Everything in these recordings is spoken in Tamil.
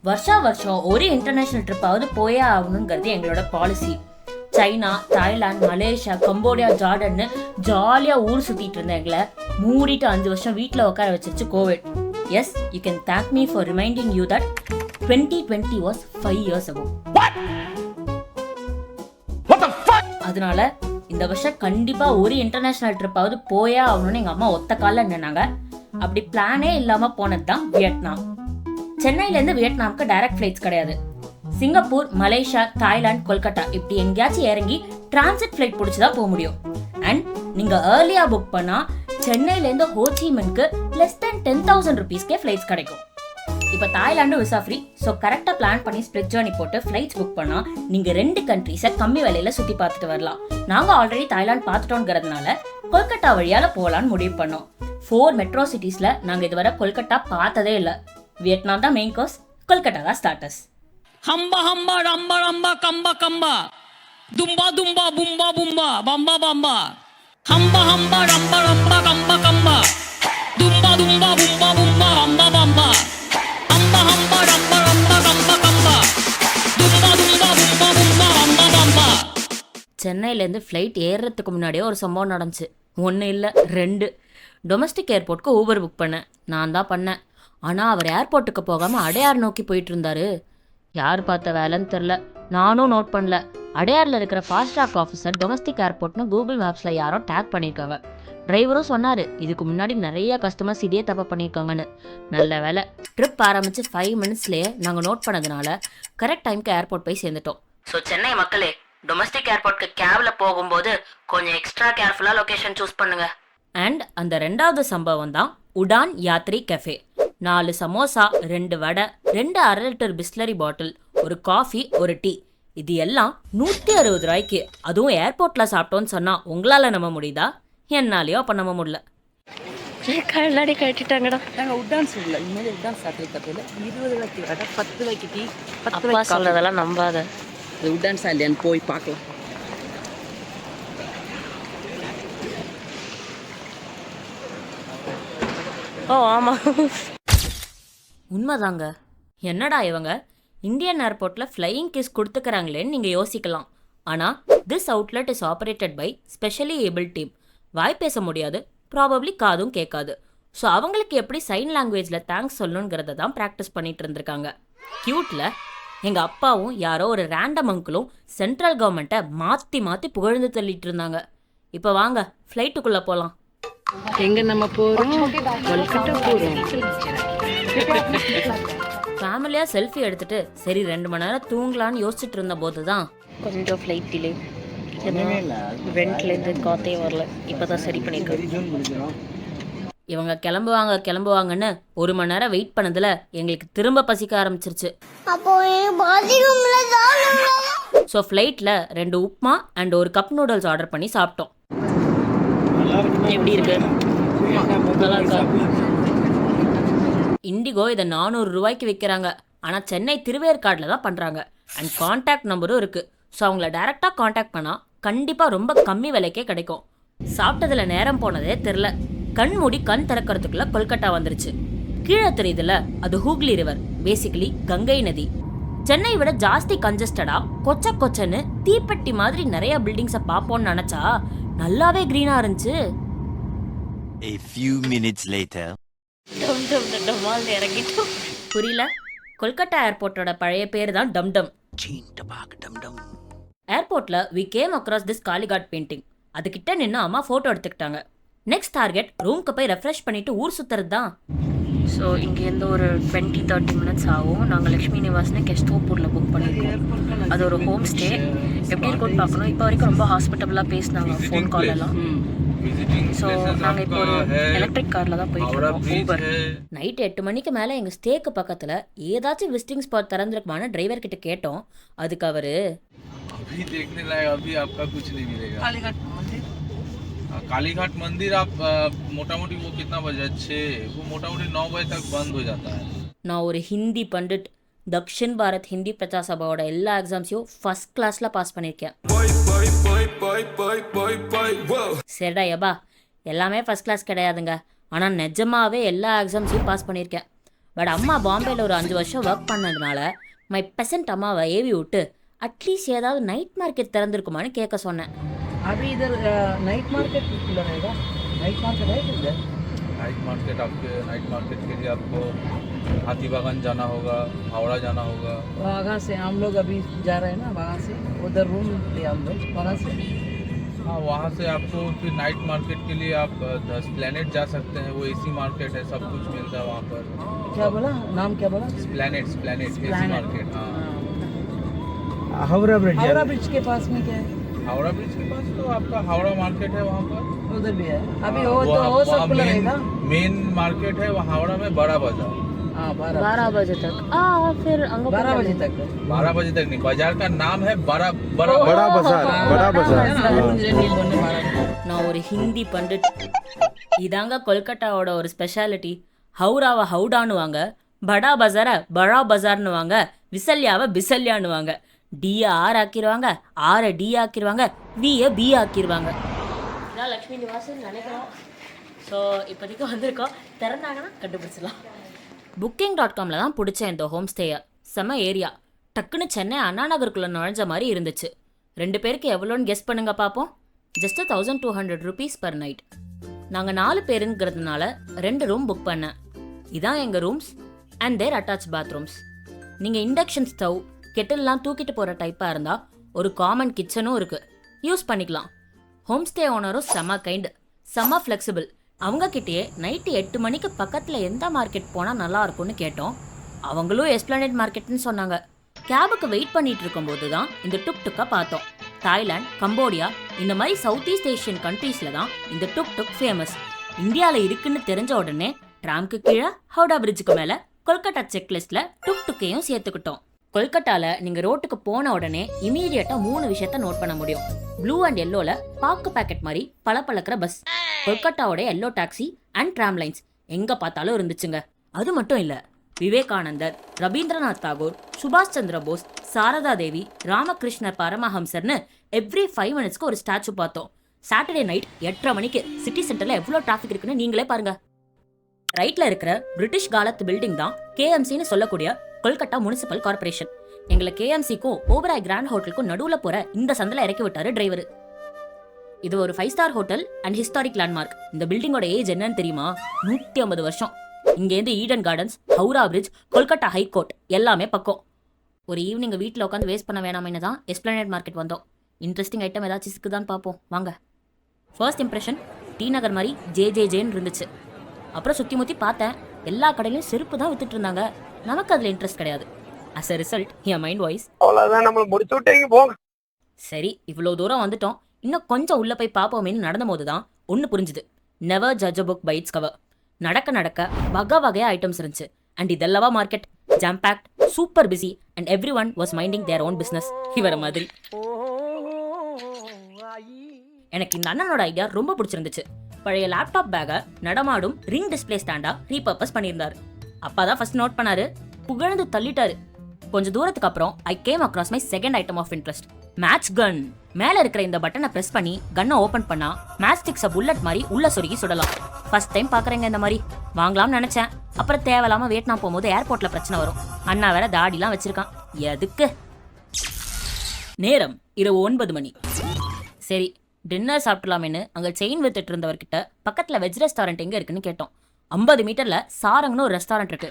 வருஷம் ஒரு இன்டர்நேஷனல் ட்ரிப்பாவது போயே ஆகணுங்கிறது எங்களோட policy. China, Thailand, Malaysia, Cambodia, ஜார்டன்னு ஜாலியா ஊர் சுத்திட்டு இருந்த எங்களை மூடிட்டு 5 வருஷம் வீட்டுல உட்கார வச்சிருச்சு Covid. Yes, you can thank me for reminding you that 2020 was 5 years ago. அதனால இந்த வருஷம் கண்டிப்பா ஒரு இன்டர்நேஷனல் ட்ரிப்பாவது போயே ஆகணும்னு எங்க அம்மா ஒத்த கால நின்னாங்க. அப்படி பிளானே இல்லாம போனதுதான் வியட்நாம். சென்னையில இருந்து வியட்நாமுக்கு டைரக்ட் ஃபிளைட்ஸ் கிடையாது. சிங்கப்பூர், மலேசியா, தாய்லாந்து, கொல்கட்டா இப்படி எங்கேயாச்சும் இறங்கி டிரான்சிட் ஃபிளைட் பிடிச்சதான் போக முடியும். அண்ட் நீங்க ஏர்லியா புக் பண்ணா சென்னையில இருந்து ஹோச்சிமின்க்கு less than 10,000 rupeesக்கே ஃபிளைட்ஸ் கிடைக்கும். இப்போ தாய்லாந்து விசா ஃப்ரீ. ஸோ கரெக்டாக பிளான் பண்ணி ஸ்ப்ளிட் ஜர்னி போட்டு ஃப்ளைட்ஸ் புக் பண்ணால் நீங்கள் 2 கண்ட்ரீஸை கம்மி விலையில் சுற்றி பார்த்துட்டு வரலாம். நாங்கள் ஆல்ரெடி தாய்லாந்து பார்த்துட்டோங்கிறதுனால கொல்கட்டா வழியால் போகலான்னு முடிவு பண்ணோம். 4 மெட்ரோ சிட்டிஸில் நாங்கள் இதுவரை கொல்கட்டா பார்த்ததே இல்லை. வியட்நாம் தான் மெயின் கோர்ஸ், கொல்கட்டா தான் ஸ்டார்டர்ஸ். ஹம்பா ஹம்பா ரம்பா ரம்பா கம்பா கம்பா தும்பா தும்பா பும்பா பும்பா பம்பா பம்பா ஹம்பா ஹம்பா ரம்பா ரம்பா கம்பா கம்பா தும்பா தும்பா பும்பா பும்பா பம்பா பம்பா ஹம்பா ஹம்பா ரம்பா ரம்பா கம்பா கம்பா தும்பா தும்பா பும்பா பும்பா பம்பா பம்பா. சென்னையிலேருந்து ஃப்ளைட் ஏறுறதுக்கு முன்னாடியே ஒரு சம்பவம் நடந்துச்சு. 1 இல்லை 2. டொமஸ்டிக் ஏர்போர்ட்டுக்கு ஊபர் புக் பண்ணேன். நான் தான் பண்ணேன். ஆனால் அவர் ஏர்போர்ட்டுக்கு போகாமல் அடையார் நோக்கி போயிட்டு இருந்தாரு. யார் பார்த்த வேலைன்னு தெரில, நானும் நோட் பண்ணல. அடையாரில் இருக்கிற ஃபாஸ்ட்ராக் ஆஃபீஸர் டொமஸ்டிக் ஏர்போர்ட்னு கூகுள் மேப்ஸில் யாரோ டேக் பண்ணியிருக்காங்க. டிரைவரும் சொன்னார் இதுக்கு முன்னாடி நிறைய கஸ்டமர்ஸ் இதே தப்பு பண்ணியிருக்காங்கன்னு. நல்ல வேலை, ட்ரிப் ஆரம்பித்து 5 மினிட்ஸ்லேயே நாங்கள் நோட் பண்ணதுனால கரெக்ட் டைமுக்கு ஏர்போர்ட் போய் சேர்ந்துட்டோம். ஸோ சென்னை மக்களே, டொமஸ்டிக் ஏர்போர்ட்க்கு கேபில் போகும்போது கொஞ்சம் எக்ஸ்ட்ரா கேர்ஃபுல்லாக லொக்கேஷன் சூஸ் பண்ணுங்க. அண்ட் அந்த 2வது சம்பவம் தான் உடான் யாத்ரி கஃபே. 4 சமோசா, 2 வடை, 2 1/2 லிட்டர் பிஸ்லரி பாட்டில், ஒரு காஃபி, ஒரு டீ, இது எல்லாம் 160 ரூபாய்க்கு. அதுவும் ஏர்போர்ட்ல சாப்பிட்டோன்னு சொன்னா உங்களால நம்ப முடியுதா? என்னாலையோ அப்ப நம்ப முடியல. கண்ணாடி கட்டிட்டாங்கடா. நாங்கள் உட்டான்ஸ் இல்லை, இனிமேல் உட்டான்ஸ் சாப்பிட்டு 20 ரூபாய்க்கு வடை, 10 ரூபாய்க்கு டீ, 10 அப்பா ரூபாய்க்கு சொல்றதெல்லாம் நம்பாத. அது உட்டான்ஸா இல்லையான்னு போய் பார்க்கலாம். ஓ ஆமா, உண்மைதாங்க. என்னடா இவங்க இந்தியன் ஏர்போர்ட்ல ஃப்ளையிங் கிஸ் கொடுத்துக்கிறாங்களேன்னு நீங்க யோசிக்கலாம். ஆனா this outlet is operated by specially able team. வாய் பேச முடியாது, ப்ராபப்ளி காதும் கேட்காது. ஸோ அவங்களுக்கு எப்படி சைன் லாங்குவேஜில் தேங்க்ஸ் சொல்லணுங்கிறத தான் ப்ராக்டிஸ் பண்ணிட்டு இருந்திருக்காங்க. கியூட்டில் எங்கள் அப்பாவும் யாரோ ஒரு ரேண்டம் அங்கிளும் சென்ட்ரல் கவர்மெண்ட்டை மாற்றி மாற்றி புகழ்ந்து தள்ளிட்டு இருந்தாங்க. இப்போ வாங்க ஃப்ளைட்டுக்குள்ளே போகலாம். எங்கே நம்ம போகிறோம்? கொல்கட்டா போகிறோம். ஃபேமிலியாக செல்ஃபி எடுத்துட்டு சரி 2 மணி நேரம் தூங்கலான்னு யோசிச்சுட்டு இருந்த போது தான் கொஞ்சம் ஃப்ளைட் டிலே. வெண்ட்லேருந்து காற்றே வரல, இப்போ தான் சரி பண்ணியிருக்கோம். இவங்க கிளம்புவாங்கன்னு 1 மணி நேரம் வெயிட் பண்ணதில் எங்களுக்கு திரும்ப பசிக்க ஆரம்பிச்சிருச்சு. ஸோ ஃப்ளைட்டில் 2 உப்மா அண்ட் ஒரு கப் நூடுல்ஸ் ஆர்டர் பண்ணி சாப்பிட்டோம். எப்படி இருக்கு? நல்லா இருக்கா? இண்டிகோ இதை 400 ரூபாய்க்கு விற்கிறாங்க. ஆனால் சென்னை திருவேற்காடில் தான் பண்ணுறாங்க. அண்ட் கான்டாக்ட் நம்பரும் இருக்குது. ஸோ அவங்கள டைரெக்டாக கான்டாக்ட் பண்ணால் கண்டிப்பாக ரொம்ப கம்மி விலைக்கே கிடைக்கும். சாப்பிட்டதில் நேரம் போனதே தெரில. கண் மூடி கண் திறக்கிறதுக்குள்ள கொல்கட்டா வந்துருச்சு. கீழே தெரியுதுல, அது ஹூக்லி ரிவர், பேசிக்கலி கங்கை நதி. சென்னை விட ஜாஸ்தி கன்ஜஸ்டடா கொச்சன்னு தீப்பெட்டி மாதிரி நிறைய பில்டிங்ஸை பார்ப்போம்னு நினச்சா நல்லாவே க்ரீனாக இருந்துச்சு. A few minutes later. புரியல? கொல்கட்டா ஏர்போர்ட்டோட பழைய பேர் தான் டம்டம். ஏர்போர்ட்ல we came across this Kalighat painting. அதுகிட்ட நின்று அம்மா ஃபோட்டோ எடுத்துக்கிட்டாங்க. நெக்ஸ்ட் டார்கெட் ரூம்க்கு போய் ரெஃப்ரெஷ் பண்ணிட்டு ஊர் சுத்துறது தான். ஸோ இங்கேருந்து ஒரு 20-30 மினிட்ஸ் ஆகும். நாங்கள் லக்ஷ்மி நிவாஸ்னு கெஸ்டோப்பூரில் புக் பண்ணியிருக்கோம். அது ஒரு ஹோம் ஸ்டே. எப்படி இருக்கும்னு பார்க்கணும். இப்போ வரைக்கும் ரொம்ப ஹாஸ்பிட்டபுளாக பேசினாங்க ஃபோன் காலெல்லாம். ஸோ நாங்கள் இப்போ ஒரு எலக்ட்ரிக் காரில் தான் போயிட்டு இருக்கோம், ஊபர். நைட் 8 மணிக்கு மேலே எங்கள் ஸ்டேக்கு பக்கத்தில் ஏதாச்சும் விசிட்டிங் ஸ்பாட் திறந்துருக்குமான டிரைவர் கிட்ட கேட்டோம். அதுக்கு அவர் कालीघाट मंदिर आप मोटामोटी वो कितना बजे? अच्छे वो मोटामोटी 9 बजे तक बंद हो जाता है. நான் ஒரு ஹிந்தி பண்டிட். தக்ஷின் பாரத் ஹிந்தி பிரச்சார சபாவோட எல்லா எக்ஸாம்ஸையும் ஃபர்ஸ்ட் கிளாஸில் பாஸ் பண்ணியிருக்கேன். சரிடா யபா, எல்லாமே ஃபர்ஸ்ட் கிளாஸ் கிடையாதுங்க. ஆனால் நிஜமாவே எல்லா எக்ஸாம்ஸையும் பாஸ் பண்ணியிருக்கேன். பட் அம்மா பாம்பேல ஒரு 5 வருஷம் ஒர்க் பண்ணதுனால மை பெசன்ட் அம்மாவை ஏவி விட்டு அட்லீஸ்ட் ஏதாவது நைட் மார்க்கெட் திறந்திருக்குமான்னு கேட்க சொன்னேன். अभी इधर नाइट मार्केट खुला रहेगा. नाइट मार्केट है इधर. नाइट मार्केट के लिए आपको हाथी बागान जाना होगा, हावड़ा जाना होगा. वहाँ से हम लोग अभी जा रहे हैं ना, वहाँ से उधर रूम ले हम लोग वहाँ से. हाँ, वहाँ से आपको फिर नाइट मार्केट के लिए आप स्प्लैनेट जा सकते हैं. वो एसी मार्केट है, सब कुछ मिलता है वहाँ पर. क्या बोला नाम, क्या बोला? स्प्लैनेट एसी मार्केट. हाँ, हावड़ा ब्रिज के पास में क्या है? हावड़ा ब्रिज के पास तो आपका हावड़ा मार्केट है, वहाँ पर उधर भी है. अभी वो सब खुला रहेगा. मेन मार्केट है वहाँ हावड़ा में, बड़ा बाजार. हाँ 12 बजे तक फिर अங்க 12 बजे तक. 12 बजे तक नहीं, बाजार का नाम है बड़ा बाजार. நான் ஒரு ஹிந்தி பண்டிட். இதாங்க கொல்கட்டாவோட ஒரு ஸ்பெஷாலிட்டி. ஹவுராவை ஹவுடானுவாங்க, படா பஜாரை படா பஜார்னுவாங்க, விசல்யாவை பிசல்யானுவாங்க. டியை ஆர் ஆக்கிடுவாங்க, ஆரை டி ஆக்கிடுவாங்க, வியை பி ஆக்கிடுவாங்க. இதான் லக்ஷ்மி நிவாசன் நினைக்கிறோம். ஸோ இப்போதைக்கு வந்திருக்கோம், திறந்தாங்கன்னா கண்டுபிடிச்சிடலாம். Booking.comல தான் பிடிச்சேன் இந்த ஹோம் ஸ்டேயை. செம ஏரியா. டக்குன்னு சென்னை அண்ணா நகருக்குள்ளே நுழைஞ்ச மாதிரி இருந்துச்சு. 2 பேருக்கு எவ்வளோன்னு கெஸ் பண்ணுங்க பார்ப்போம். Just 1200 rupees per night. நாங்கள் 4 பேருங்கிறதுனால 2 ரூம் புக் பண்ணேன். இதான் எங்கள் rooms and their attach bathrooms. நீங்கள் இண்டக்ஷன் ஸ்டவ் கெட்டில்லாம் தூக்கிட்டு போகிற டைப்பாக இருந்தால் ஒரு காமன் கிச்சனும் இருக்குது, யூஸ் பண்ணிக்கலாம். ஹோம் ஸ்டே ஓனரும் செம கைண்டு, செம ஃப்ளெக்சிபிள். அவங்கக்கிட்டேயே நைட்டு 8 மணிக்கு பக்கத்தில் எந்த மார்க்கெட் போனால் நல்லா இருக்கும்னு கேட்டோம். அவங்களும் எஸ்பிளானட் மார்க்கெட்னு சொன்னாங்க. கேபுக்கு வெயிட் பண்ணிட்டு இருக்கும்போது தான் இந்த டுக்கை பார்த்தோம். தாய்லாந்து, கம்போடியா இந்த மாதிரி சவுத் ஈஸ்ட் ஏஷியன் கண்ட்ரீஸில் தான் இந்த டுக் ஃபேமஸ். இந்தியாவில் இருக்குன்னு தெரிஞ்ச உடனே ட்ராம்க்கு கீழே ஹவுடா பிரிட்ஜுக்கு மேலே கொல்கட்டா செக்லிஸ்ட்டில் டுக்கையும் சேர்த்துக்கிட்டோம். கொல்கட்டாவில் நீங்கள் ரோட்டுக்கு போன உடனே இமீடியட்டாக 3 விஷயத்த நோட் பண்ண முடியும். ப்ளூ அண்ட் எல்லோவில் பாக்கு பேக்கெட் மாதிரி பளபளக்கிற பஸ், கொல்கட்டாவோட yellow taxi and tram lines எங்கே பார்த்தாலும் இருந்துச்சுங்க. அது மட்டும் இல்லை, விவேகானந்தர், ரவீந்திரநாத் தாகூர், சுபாஷ் சந்திர போஸ், சாரதா தேவி, ராமகிருஷ்ண பரமஹம்சர்னு எவ்ரி 5 minutesக்கு ஒரு ஸ்டாச்சு பார்த்தோம். சாட்டர்டே நைட் 8:30 மணிக்கு சிட்டி சென்டரில் எவ்வளோ டிராஃபிக் இருக்குன்னு நீங்களே பாருங்க. ரைட்ல இருக்கிற பிரிட்டிஷ் காலத்து பில்டிங் தான் கேஎம்சின்னு சொல்லக்கூடிய கொல்கட்டா முனிசிபல் கார்பரேஷன். எங்களை கேஎம்சிக்கும் ஓபராய் கிராண்ட் ஹோட்டலுக்கும் நடுவில் போற இந்த சந்தில இறக்கி விட்டாரு டிரைவர். இது ஒரு 5 star hotel and historic landmark. இந்த பில்டிங்கோட ஏஜ் என்னன்னு தெரியுமா? 150 வருஷம். இங்கேருந்து Eden Gardens, Howrah bridge, Kolkata high court எல்லாமே பக்கம். ஒரு ஈவினிங் வீட்டில் உட்காந்து வேஸ்ட் பண்ண வேணாம்னு தான் எஸ்பிளானட் மார்க்கெட் வந்தோம். இன்ட்ரெஸ்டிங் ஐட்டம் ஏதாச்சும் இருக்குதான்னு பார்ப்போம் வாங்க. ஃபர்ஸ்ட் இம்ப்ரெஷன் டி நகர் மாதிரி ஜேன்னு இருந்துச்சு. அப்புறம் சுற்றி முற்றி பார்த்தேன், எல்லா கடையிலையும் செருப்பு தான் வித்துட்டு இருந்தாங்க. நமக்கு அதில் இன்ட்ரெஸ்ட் கிடையாது. அஸ் அ ரிசல்ட் என் மைண்ட் வாய்ஸ் அவ்வளோதான், நம்மளை முடிச்சு விட்டீங்க போங்க. சரி இவ்வளோ தூரம் வந்துட்டோம், இன்னும் கொஞ்சம் உள்ளே போய் பார்ப்போமேன்னு நடந்த போது தான் ஒன்று புரிஞ்சுது. Never judge a book by its cover. நடக்க வகையாக ஐட்டம்ஸ் இருந்துச்சு. அண்ட் இதெல்லவா market, jam packed, super busy and everyone was minding their own business. இவர மாதிரி எனக்கு இந்த அண்ணனோட ஐடியா ரொம்ப பிடிச்சிருந்துச்சு. பழைய லேப்டாப் பேக்கை நடமாடும் ரிங் டிஸ்பிளே ஸ்டாண்டா ரீபர்பஸ் பண்ணியிருந்தாரு. அப்பா தான் ஃபர்ஸ்ட் நோட் பண்ணாரு, புகழ்ந்து தள்ளிட்டாரு. கொஞ்சம் தூரத்துக்கு அப்புறம் I came across my second item of interest, match gun. மேல இருக்கிற இந்த பட்டனை பிரஸ் பண்ணி கன்னை ஓபன் பண்ணா மேட்ச் ஸ்டிக்ஸை புல்லட் மாதிரி உள்ள சொருகி சுடலாம். ஃபர்ஸ்ட் டைம் பாக்குறேங்க இந்த மாதிரி. வாங்கலாம்னு நினைச்சேன். அப்புறம் தேவையில்லாம வியட்நாம் போகும்போது ஏர்போர்ட்ல பிரச்சனை வரும். அண்ணா வேற தாடிலாம் வச்சிருக்கான், எதுக்கு? நேரம் இரவு 9 மணி. சரி டின்னர் சாப்பிடலாமேன்னு அங்கே செயின் வித்துட்டு இருந்தவர்கிட்ட பக்கத்தில் வெஜ் ரெஸ்டாரண்ட் எங்கே இருக்குன்னு கேட்டோம். 50 மீட்டர்ல சாரங்னு ஒரு ரெஸ்டாரண்ட் இருக்கு.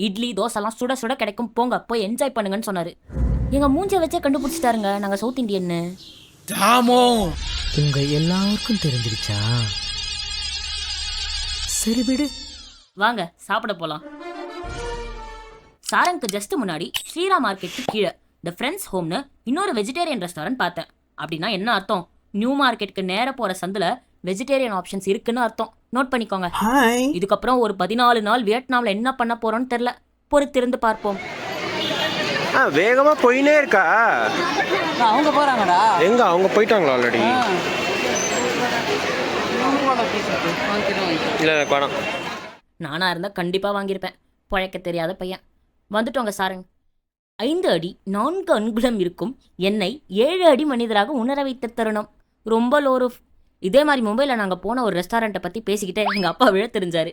இட்லி தோசைலாம் சுட சுட கிடைக்கும், போங்க போய் என்ஜாய் பண்ணுங்கன்னு சொன்னாரு. எங்க மூஞ்ச வச்சே கண்டுபிடிச்சிட்டாருங்க நாங்க சவுத் இந்தியன்னு. உங்க எல்லாருக்கும் தெரிஞ்சிருச்சா? சரி விடு, வாங்க சாப்பிட போலாம். சாரங்க்கு ஜஸ்ட் முன்னாடி ஸ்ரீராம் மார்க்கெட்டு கீழே த ஃப்ரெண்ட்ஸ் ஹோம்னு இன்னொரு வெஜிடேரியன் ரெஸ்டாரண்ட் பார்த்தேன். அப்படின்னா என்ன அர்த்தம்? நியூ மார்க்கெட்டுக்கு நேர போற சந்துல வெஜிடேரியன் ஆப்ஷன்ஸ் இருக்குன்னு அர்த்தம். நோட் பண்ணிக்கோங்க. இதுக்கப்புறம் ஒரு 14 நாள் வியட்நாம்ல என்ன பண்ண போறோம்னு தெரியல, பொறுத்திருந்து பார்ப்போம். வேகமா போயினே இருக்கா? அவங்க போறாங்கடா. எங்க அவங்க போயிட்டாங்களா ஆல்ரெடி? இல்ல பணம் நானா இருந்தா கண்டிப்பா வாங்கியிருப்பேன். பழைக்க தெரியாத பையன். வந்துட்டோங்க சாரங். 5 அடி 4 அங்குலம் இருக்கும் என்னை 7 அடி மனிதராக உணர வைத்த தருணம். ரொம்ப லோரூஃப். இதே மாதிரி மும்பையில் நாங்கள் போன ஒரு ரெஸ்டாரண்ட்டை பற்றி பேசிக்கிட்டே எங்கள் அப்பா விழ தெரிஞ்சாரு.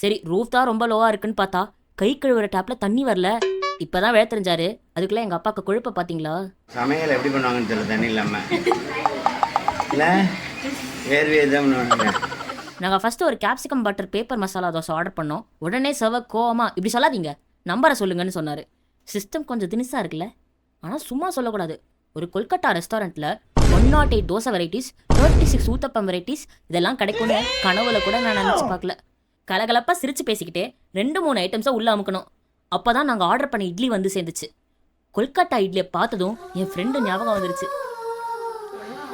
சரி ரூஃப் தான் ரொம்ப லோவா இருக்குன்னு பார்த்தா கை கழுவுற டேப்ல தண்ணி வரல. இப்பதான் வேலை தெரிஞ்சாரு. அதுக்குள்ள எங்க அப்பாக்கு கொழுப்ப பாத்தீங்களா? சமையல் எப்படி பண்ணுவாங்கன்னு தெரியல தண்ணி இல்லாம இல்லை வேர்வே தான் பண்ணுவாங்க. நாங்கள் ஃபர்ஸ்ட் ஒரு capsicum butter paper masala dosa order பண்ணோம். உடனே சர்வர் கோவமா இப்படி சொல்லாதீங்க, நம்பரை சொல்லுங்கன்னு சொன்னார். சிஸ்டம் கொஞ்சம் தினிசா இருக்குல்ல, ஆனால் சும்மா சொல்லக்கூடாது. ஒரு கொல்கட்டா ரெஸ்டாரண்ட்டில் 108 தோசை வெரைட்டிஸ், 36 ஊத்தப்பம் வெரைட்டிஸ் இதெல்லாம் கிடைக்கும்னு கனவுல கூட நான் நினச்சி பார்க்கல. கலகலப்பாக சிரிச்சு பேசிக்கிட்டே 2-3 ஐட்டம்ஸை உள்ள அமுக்கணும். அப்போ தான் நாங்கள் ஆர்டர் பண்ண இட்லி வந்து சேர்ந்துச்சு. கொல்கட்டா இட்லியை பார்த்ததும் என் ஃப்ரெண்டு ஞாபகம் வந்துருச்சு.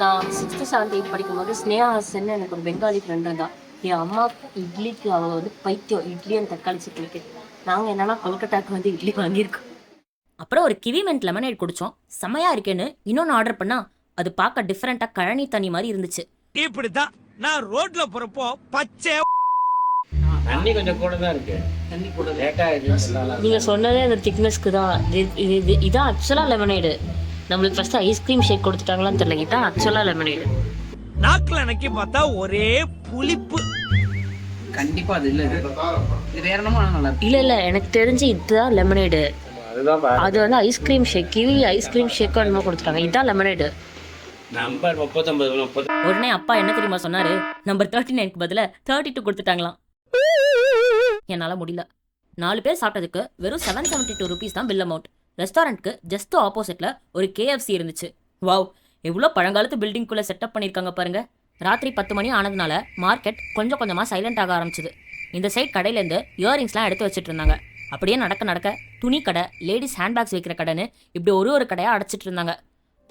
நான் 6th 7th 8th படிக்கும்போது ஸ்னேஹா ஹாசன் எனக்கு ஒரு பெங்காலி ஃப்ரெண்டு இருந்தா. என் அம்மாவுக்கு இட்லிக்கு அவள் வந்து பைத்தியம், இட்லி அண்ட் தக்காளி சட்னிக்கு. நாங்கள் என்னன்னா கொல்கட்டாக்கு வந்து இட்லி வாங்கியிருக்கோம். அப்புறம் ஒரு கிவி மென்ட் லெமனேட் குடித்தோம். செமையா இருக்கேன்னு இன்னொன்று ஆர்டர் பண்ணா அது பார்க்க டிஃப்ரெண்ட்டாக கழனி தண்ணி மாதிரி இருந்துச்சு. இப்படித்தான் நான் ரோட்ல போறப்போ பச்சை தண்ணி கொஞ்சம் கூட தான் இருக்கு. தண்ணி கூட லேட்டா நீங்கள் சொன்னதே அந்த திக்னஸ்க்கு தான். இதான் ஆக்சுவலாக லெமனேடு. நம்மளுக்கு ஃபர்ஸ்ட் ஐஸ்கிரீம் ஷேக் கொடுத்துட்டாங்களான்னு தெரியல. இதான் ஆக்சுவலாக லெமனேடு. நாக்குல அன்னைக்கு பார்த்தா ஒரே புளிப்பு. கண்டிப்பாக அது இல்லை, இது வேற என்னமோ நல்லா இருக்கு. இல்லை எனக்கு தெரிஞ்சு இதுதான் லெமனேடு. அது வந்து ஐஸ்கிரீம் ஷேக், கிவி ஐஸ்கிரீம் ஷேக் என்னமோ கொடுத்துட்டாங்க. இதுதான் லெமனேடு. நம்பர் 39. உடனே அப்பா என்ன தெரியுமா சொன்னாரு, நம்பர் 39க்கு பதிலா 32 கொடுத்துட்டாங்களாம். என்னால் முடியல. 4 பேர் சாப்பிட்டதுக்கு வெறும் 772 rupees தான் பில் அமௌண்ட். ரெஸ்டாரண்ட்க்கு ஜஸ்ட் ஆப்போசிட்ல ஒரு KFC இருந்துச்சு. வாவ், எவ்வளோ பழங்காலத்து பில்டிங்குள்ளே செட்டப் பண்ணியிருக்காங்க பாருங்க. ராத்திரி 10 மணி ஆனதுனால மார்க்கெட் கொஞ்சம் கொஞ்சமாக சைலண்ட் ஆக ஆரம்பிச்சுது. இந்த சைட் கடையிலேருந்து இயரிங்ஸ்லாம் எடுத்து வச்சுட்டு இருந்தாங்க. அப்படியே நடக்க நடக்க துணி கடை, லேடிஸ் ஹேண்ட்பேக்ஸ் வைக்கிற கடைன்னு இப்படி ஒரு கடையாக அடைச்சிட்டு இருந்தாங்க.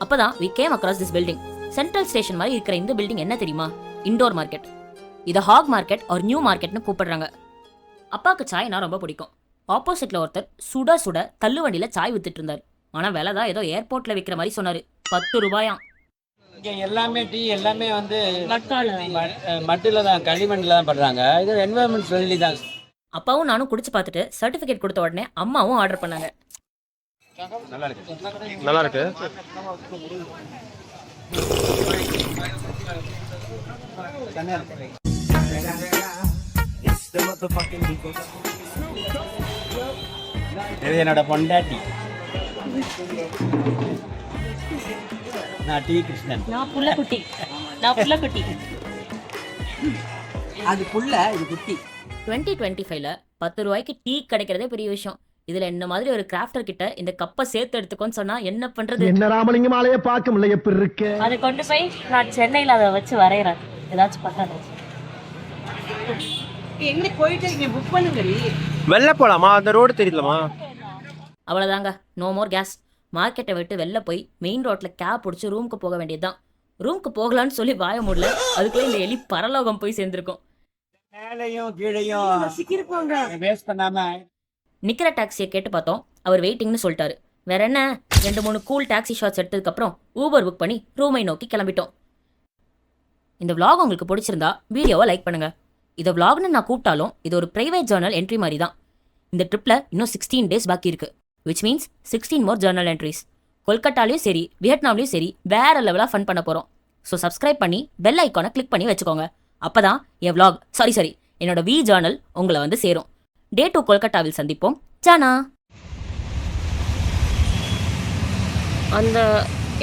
அப்போதான் we came across this building. Central station மாதிரி இருக்கிற இந்த பில்டிங் என்ன தெரியுமா? Indoor market. இதை ஹாக் மார்க்கெட் ஒரு நியூ மார்க்கெட்னு கூப்பிடுறாங்க. அப்பாவுக்கு சாய்னா ரொம்ப பிடிக்கும். ஆப்போசிட்ல ஒருத்தர் சுட சுட தள்ளு வண்டியில சாய் வித்துட்டு இருந்தார். ஆனால் விலை தான் ஏதோ ஏர்போர்ட்ல விற்கிற மாதிரி சொன்னாரு. 10 ரூபாயாம். இங்கே எல்லாமே டீ எல்லாமே வந்து மட்டில் தான், களிமண்ணில் தான் பண்ணுறாங்க. இது என்வரன்மெண்ட் ஃப்ரெண்ட்லி தான். அப்பாவும் நானும் குடிச்சு பார்த்துட்டு சர்டிஃபிகேட் கொடுத்த உடனே அம்மாவும் ஆர்டர் பண்ணாங்க. நல்லா இருக்கு. இது என்னோட பொண்டாட்டி. நான் டீ கிருஷ்ணன். நான் புள்ள குட்டி. அது புள்ள, இது குட்டி. 2025ல 10 ரூபாய்க்கு டீ கிடைக்கிறதே பெரிய விஷயம். இதுல என்ன மாதிரி ஒரு கிராஃப்டர் கிட்ட இந்த கப்பை சேர்த்து எடுத்துக்கோன்னு சொன்னா என்ன பண்றது? என்ன ராமலிங்கம் ஆலைய பார்க்க முடியல, எப்படி இருக்கு? அதை கொண்டு போய் நான் சென்னையில் அதை வச்சு வரைகிறேன். ஏதாச்சும் பண்ண எங்க போயிட்டு நீங்க புக் பண்ணுங்க. வெளில போலாமா? அந்த ரோடு தெரியலமா? அவ்வளோதாங்க, நோ மோர் கேஸ். மார்க்கெட்டை விட்டு வெளில போய் மெயின் ரோட்ல கேப் பிடிச்சி ரூமுக்கு போக வேண்டியதுதான். ரூமுக்கு போகலான்னு சொல்லி வாய முடியல. அதுக்குள்ளே இந்த எலி பரலோகம் போய் சேர்ந்துருக்கும். மேலையும் கீழையும் வேஸ்ட் பண்ணாம நிக்கிற டாக்ஸியை கேட்டு பார்த்தோம். அவர் வெயிட்டிங்னு சொல்லிட்டாரு. வேற என்ன, 2-3 கூல் டாக்ஸி ஷாட்ஸ் எடுத்ததுக்கப்புறம் ஊபர் புக் பண்ணி ரூமை நோக்கி கிளம்பிட்டோம். இந்த vlog உங்களுக்கு பிடிச்சிருந்தா வீடியோவை லைக் பண்ணுங்க. இதை vlogனு நான் கூப்பிட்டாலும் இது ஒரு பிரைவேட் ஜேர்னல் என்ட்ரி மாதிரி தான். இந்த ட்ரிப்பில் இன்னும் 16 days பாக்கி இருக்கு. Which means 16 more journal entries. கொல்கட்டாலையும் சரி, வியட்நாம்லையும் சரி, வேற லெவலாக ஃபன் பண்ண போகிறோம். ஸோ சப்ஸ்கிரைப் பண்ணி பெல் ஐக்கானை கிளிக் பண்ணி வச்சுக்கோங்க. அப்போதான் என் vlog என்னோட வி ஜேர்னல் உங்களை வந்து சேரும். Day 2 கொல்கட்டாவில் சந்திப்போம். ஜானா. அந்த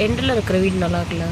எண்டில் இருக்கிற வீடு நல்லா இருக்குல்ல?